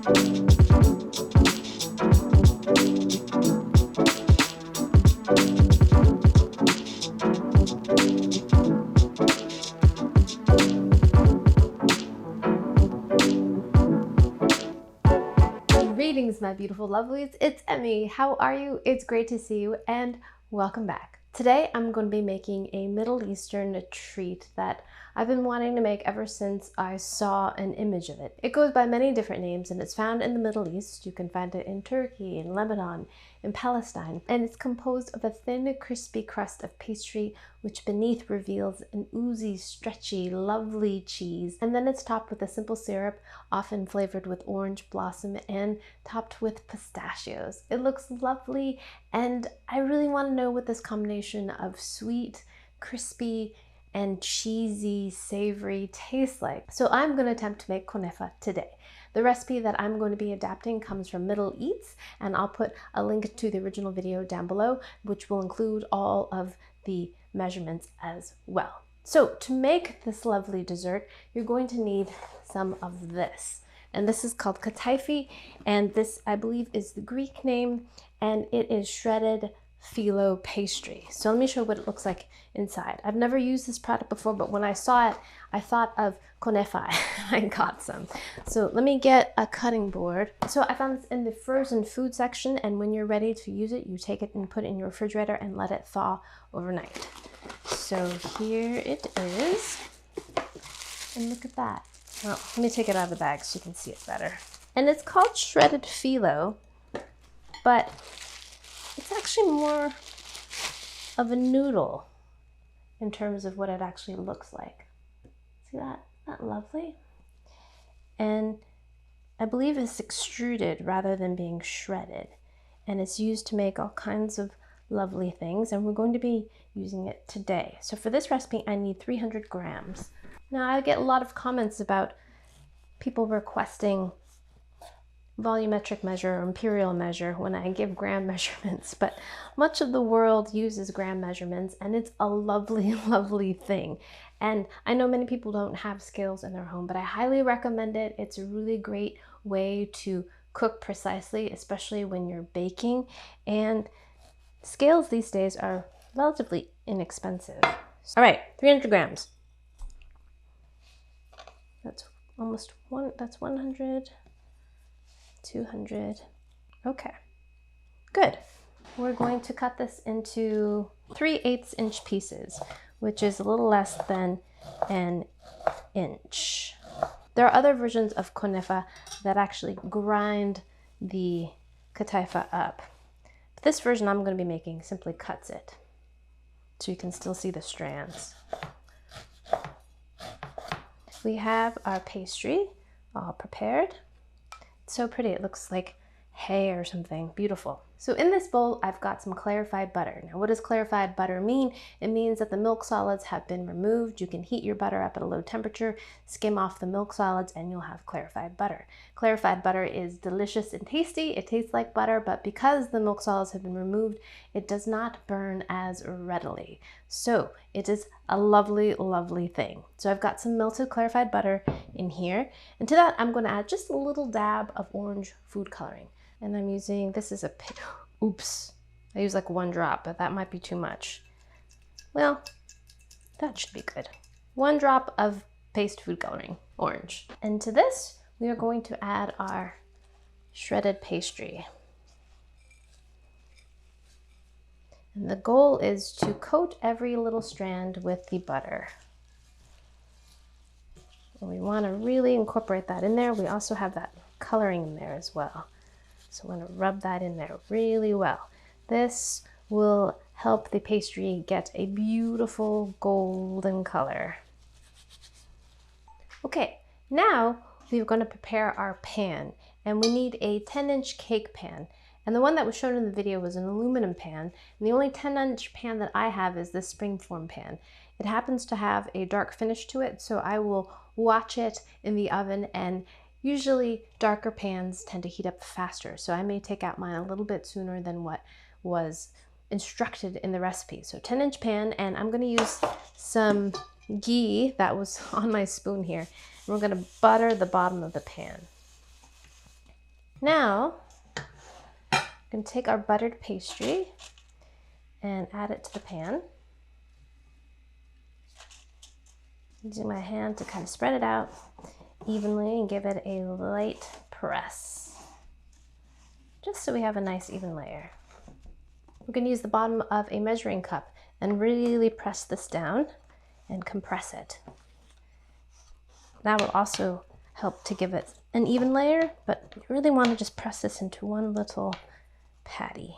Greetings, my beautiful lovelies. It's Emmy. How are you? It's great to see you and welcome back. Today I'm going to be making a Middle Eastern treat that I've been wanting to make ever since I saw an image of it. It goes by many different names and it's found in the Middle East. You can find it in Turkey, in Lebanon, in Palestine, and it's composed of a thin, crispy crust of pastry which beneath reveals an oozy, stretchy, lovely cheese, and then it's topped with a simple syrup, often flavored with orange blossom and topped with pistachios. It looks lovely, and I really want to know what this combination of sweet, crispy, and cheesy, savory tastes like. So I'm going to attempt to make Kanafa today. The recipe that I'm going to be adapting comes from Middle Eats, and I'll put a link to the original video down below, which will include all of the measurements as well. So to make this lovely dessert, you're going to need some of this. And this is called Kataifi, and this, I believe, is the Greek name, and it is shredded phyllo pastry. So let me show you what it looks like inside. I've never used this product before, but when I saw it, I thought of Kanafa. I got some. So let me get a cutting board. So I found this in the frozen food section, and when you're ready to use it, you take it and put it in your refrigerator and let it thaw overnight. So here it is, and look at that. Well, let me take it out of the bag so you can see it better. And it's called shredded phyllo, but it's actually more of a noodle in terms of what it actually looks like. See that? Isn't that lovely? And I believe it's extruded rather than being shredded. And it's used to make all kinds of lovely things, and we're going to be using it today. So for this recipe, I need 300 grams. Now, I get a lot of comments about people requesting volumetric measure or imperial measure when I give gram measurements, but much of the world uses gram measurements, and it's a lovely, lovely thing. And I know many people don't have scales in their home, but I highly recommend it. It's a really great way to cook precisely, especially when you're baking. And scales these days are relatively inexpensive. All right, 300 grams. That's almost one, that's 100, 200. Okay, good. We're going to cut this into 3/8 inch pieces, which is a little less than an inch. There are other versions of Kanafa that actually grind the Kataifi up. But this version I'm going to be making simply cuts it, so you can still see the strands. We have our pastry all prepared. It's so pretty, it looks like hay or something, beautiful. So in this bowl, I've got some clarified butter. Now, what does clarified butter mean? It means that the milk solids have been removed. You can heat your butter up at a low temperature, skim off the milk solids, and you'll have clarified butter. Clarified butter is delicious and tasty. It tastes like butter, but because the milk solids have been removed, it does not burn as readily. So it is a lovely, lovely thing. So I've got some melted clarified butter in here, and to that, I'm going to add just a little dab of orange food coloring. And I'm using, this is a, oops, I use like 1 drop, but that might be too much. Well, that should be good. 1 drop of paste food coloring, orange. And to this, we are going to add our shredded pastry. And the goal is to coat every little strand with the butter. And we want to really incorporate that in there. We also have that coloring in there as well. So we're going to rub that in there really well. This will help the pastry get a beautiful golden color. Okay, now we're going to prepare our pan, and we need a 10-inch cake pan. And the one that was shown in the video was an aluminum pan, and the only 10-inch pan that I have is this springform pan. It happens to have a dark finish to it, so I will watch it in the oven, and usually darker pans tend to heat up faster, so I may take out mine a little bit sooner than what was instructed in the recipe. So 10-inch pan, and I'm going to use some ghee that was on my spoon here. And we're going to butter the bottom of the pan. Now, we can take our buttered pastry and add it to the pan. Using my hand to kind of spread it out evenly and give it a light press, just so we have a nice even layer. We're going to use the bottom of a measuring cup and really press this down and compress it. That will also help to give it an even layer, but you really want to just press this into one little patty.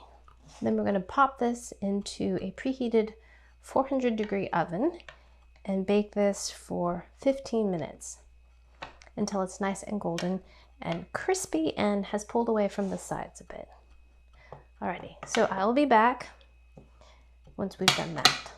Then we're going to pop this into a preheated 400-degree oven and bake this for 15 minutes until it's nice and golden and crispy and has pulled away from the sides a bit. Alrighty, so I'll be back once we've done that.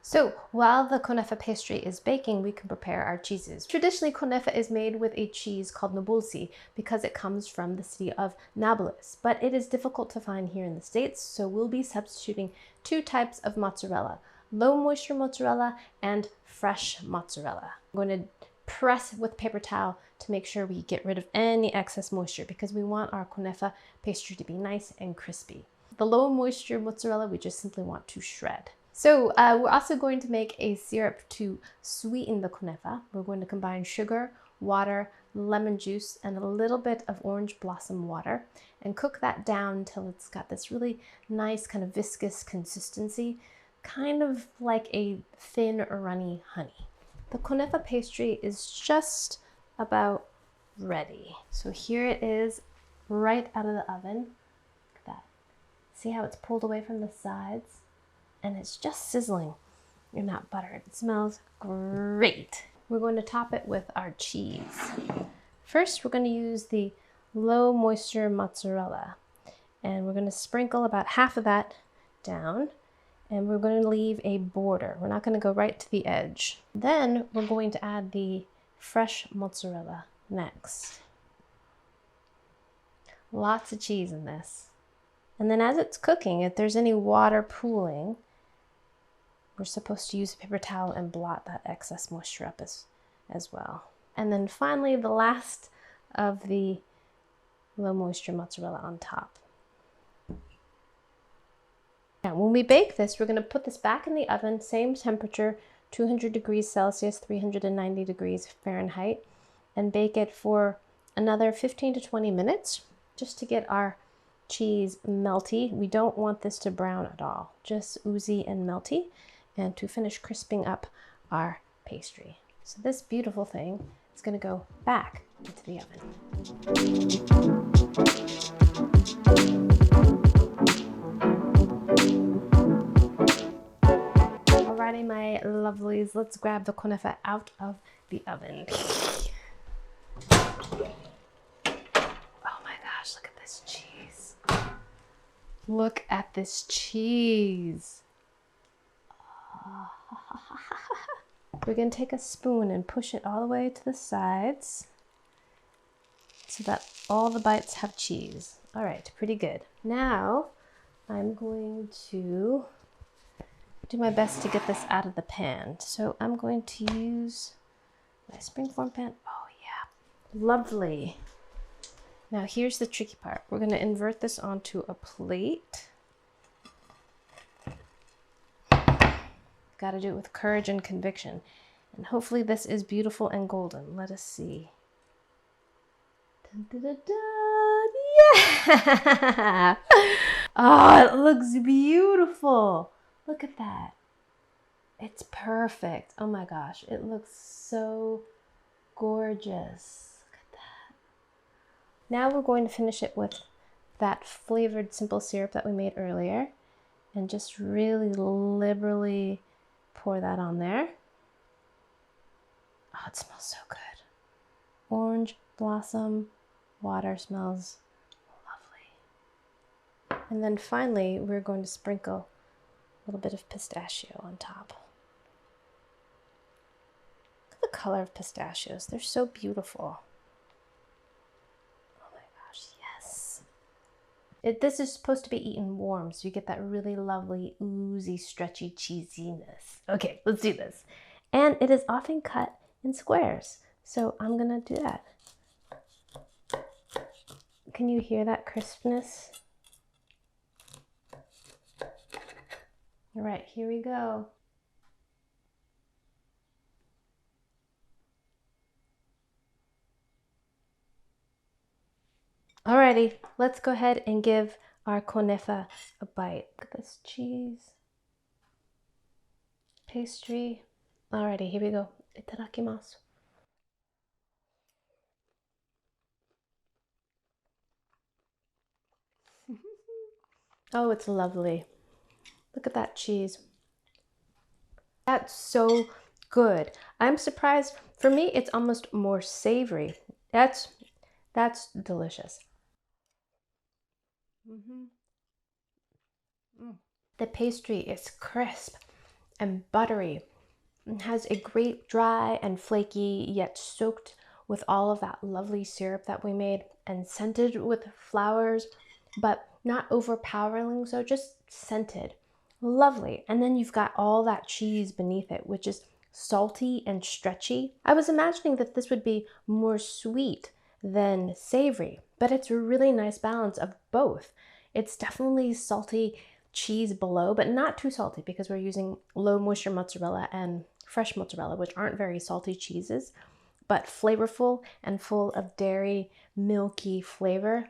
So while the Kanafa pastry is baking, we can prepare our cheeses. Traditionally, Kanafa is made with a cheese called Nabulsi because it comes from the city of Nablus, but it is difficult to find here in the States, so we'll be substituting two types of mozzarella: low moisture mozzarella and fresh mozzarella. I'm going to press with a paper towel to make sure we get rid of any excess moisture because we want our Kanafa pastry to be nice and crispy. The low moisture mozzarella we just simply want to shred. So we're also going to make a syrup to sweeten the Kanafa. We're going to combine sugar, water, lemon juice, and a little bit of orange blossom water and cook that down until it's got this really nice kind of viscous consistency, kind of like a thin, runny honey. The Kanafa pastry is just about ready. So here it is right out of the oven. Look at that. See how it's pulled away from the sides? And it's just sizzling in that butter. It smells great. We're going to top it with our cheese. First, we're going to use the low moisture mozzarella, and we're going to sprinkle about half of that down, and we're going to leave a border. We're not going to go right to the edge. Then we're going to add the fresh mozzarella next. Lots of cheese in this. And then as it's cooking, if there's any water pooling, we're supposed to use a paper towel and blot that excess moisture up as well. And then finally, the last of the low moisture mozzarella on top. Now, when we bake this, we're going to put this back in the oven, same temperature, 200 degrees Celsius, 390 degrees Fahrenheit, and bake it for another 15 to 20 minutes just to get our cheese melty. We don't want this to brown at all, just oozy and melty, and to finish crisping up our pastry. So this beautiful thing is going to go back into the oven. Alrighty, my lovelies, let's grab the Kanafa out of the oven. Oh my gosh, look at this cheese. Look at this cheese. We're going to take a spoon and push it all the way to the sides so that all the bites have cheese. All right, pretty good. Now I'm going to do my best to get this out of the pan. So I'm going to use my springform pan. Oh yeah, lovely. Now here's the tricky part. We're going to invert this onto a plate. Got to do it with courage and conviction. And hopefully this is beautiful and golden. Let us see. Dun, dun, dun, dun. Yeah! Oh, it looks beautiful. Look at that. It's perfect. Oh my gosh, it looks so gorgeous. Look at that. Now we're going to finish it with that flavored simple syrup that we made earlier, and just really liberally pour that on there. Oh, it smells so good. Orange blossom water smells lovely. And then finally, we're going to sprinkle a little bit of pistachio on top. Look at the color of pistachios. They're so beautiful. Oh my gosh, yes. This is supposed to be eaten warm, so you get that really lovely, oozy, stretchy cheesiness. Okay, let's do this. And it is often cut in squares, so I'm gonna do that. Can you hear that crispness? All right, here we go. Alrighty, let's go ahead and give our Kanafa a bite. Look at this cheese, pastry. Alrighty, here we go. Itadakimasu. Oh, it's lovely. Look at that cheese. That's so good. I'm surprised. For me, it's almost more savory. That's delicious. The pastry is crisp and buttery. It has a great dry and flaky, yet soaked with all of that lovely syrup that we made and scented with flowers, but not overpowering, so just scented. Lovely. And then you've got all that cheese beneath it, which is salty and stretchy. I was imagining that this would be more sweet than savory, but it's a really nice balance of both. It's definitely salty cheese below, but not too salty because we're using low moisture mozzarella and fresh mozzarella, which aren't very salty cheeses, but flavorful and full of dairy, milky flavor.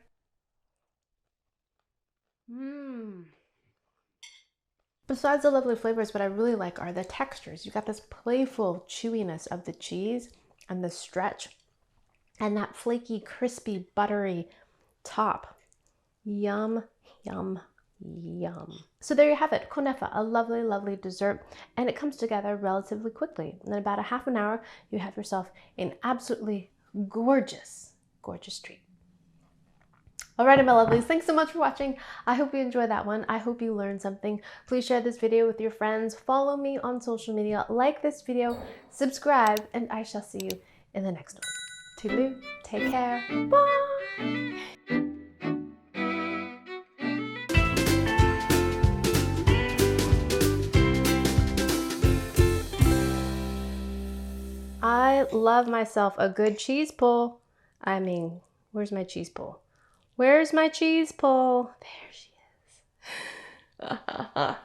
Besides the lovely flavors, what I really like are the textures. You got this playful chewiness of the cheese and the stretch and that flaky, crispy, buttery top. Yum, yum, yum. So there you have it, Kanafa, a lovely, lovely dessert, and it comes together relatively quickly. In about a half an hour, you have yourself an absolutely gorgeous, gorgeous treat. Alrighty, my lovelies, thanks so much for watching. I hope you enjoyed that one. I hope you learned something. Please share this video with your friends. Follow me on social media, like this video, subscribe, and I shall see you in the next one. Toodaloo, take care, bye! I love myself a good cheese pull. I mean, where's my cheese pull? Where's my cheese pull? There she is.